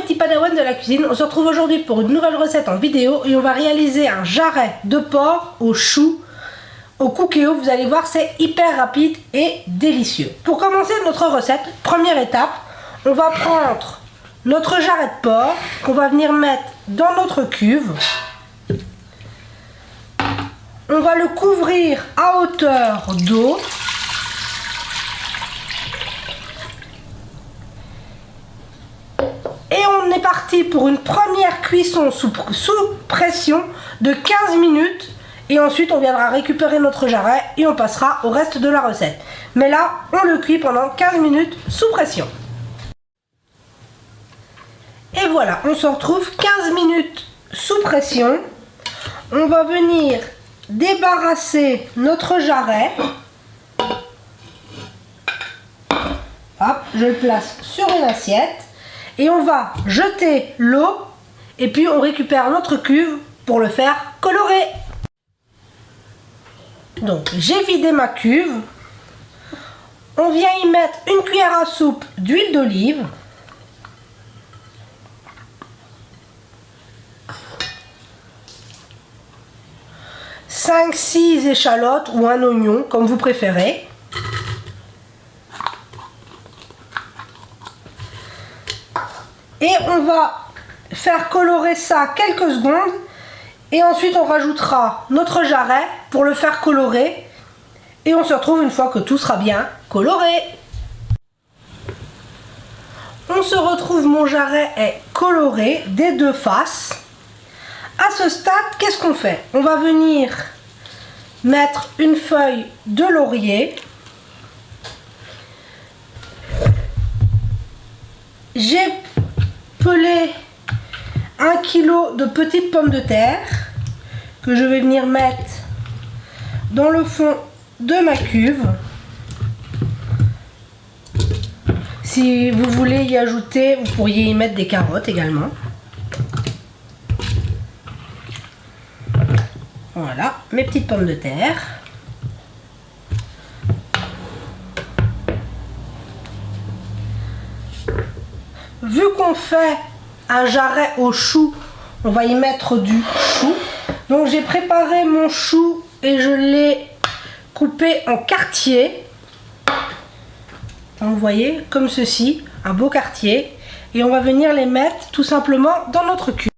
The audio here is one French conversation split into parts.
mes petits padawans de la cuisine, on se retrouve aujourd'hui pour une nouvelle recette en vidéo et on va réaliser un jarret de porc au chou au cookéo. Vous allez voir, c'est hyper rapide et délicieux. Pour commencer notre recette, première étape, on va prendre notre jarret de porc qu'on va venir mettre dans notre cuve. On va le couvrir à hauteur d'eau. Et on est parti pour une première cuisson sous pression de 15 minutes. Et ensuite, on viendra récupérer notre jarret et on passera au reste de la recette. Mais là, on le cuit pendant 15 minutes sous pression. Et voilà, on se retrouve 15 minutes sous pression. On va venir débarrasser notre jarret. Hop, je le place sur une assiette. Et on va jeter l'eau. Et puis on récupère notre cuve pour le faire colorer. Donc j'ai vidé ma cuve. On vient y mettre une cuillère à soupe d'huile d'olive. Cinq, 6 échalotes ou un oignon, comme vous préférez. Et on va faire colorer ça quelques secondes. Et ensuite on rajoutera notre jarret pour le faire colorer. Et on se retrouve une fois que tout sera bien coloré. On se retrouve, mon jarret est coloré des deux faces. À ce stade, qu'est-ce qu'on fait? On va venir mettre une feuille de laurier. J'ai pelé 1 kg de petites pommes de terre que je vais venir mettre dans le fond de ma cuve. Si vous voulez y ajouter, vous pourriez y mettre des carottes également. Voilà, mes petites pommes de terre. Vu qu'on fait un jarret au chou, on va y mettre du chou. Donc j'ai préparé mon chou et je l'ai coupé en quartiers. Vous voyez, comme ceci, un beau quartier. Et on va venir les mettre tout simplement dans notre cuve.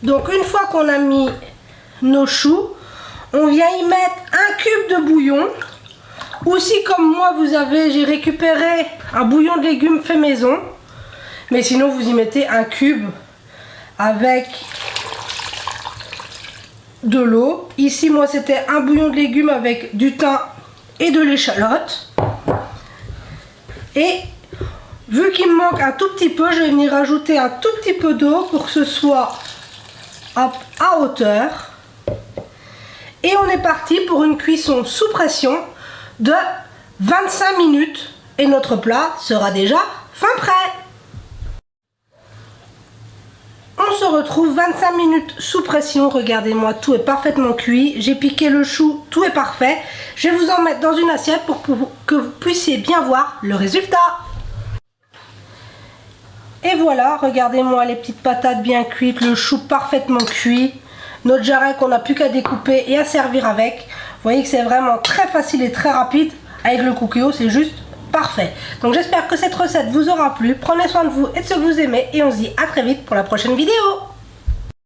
Donc une fois qu'on a mis nos choux, on vient y mettre un cube de bouillon. Ou si comme moi j'ai récupéré un bouillon de légumes fait maison. Mais sinon vous y mettez un cube avec de l'eau. Ici moi c'était un bouillon de légumes avec du thym et de l'échalote. Et vu qu'il me manque un tout petit peu, je vais venir rajouter un tout petit peu d'eau pour que ce soit à hauteur. Et on est parti pour une cuisson sous pression de 25 minutes. Et notre plat sera déjà fin prêt. On se retrouve 25 minutes sous pression. Regardez-moi, tout est parfaitement cuit. J'ai piqué le chou, tout est parfait. Je vais vous en mettre dans une assiette pour que vous puissiez bien voir le résultat. Et voilà, regardez-moi les petites patates bien cuites, le chou parfaitement cuit, notre jarret qu'on n'a plus qu'à découper et à servir avec. Vous voyez que c'est vraiment très facile et très rapide. Avec le cookéo, c'est juste parfait. Donc j'espère que cette recette vous aura plu. Prenez soin de vous et de ceux que vous aimez. Et on se dit à très vite pour la prochaine vidéo.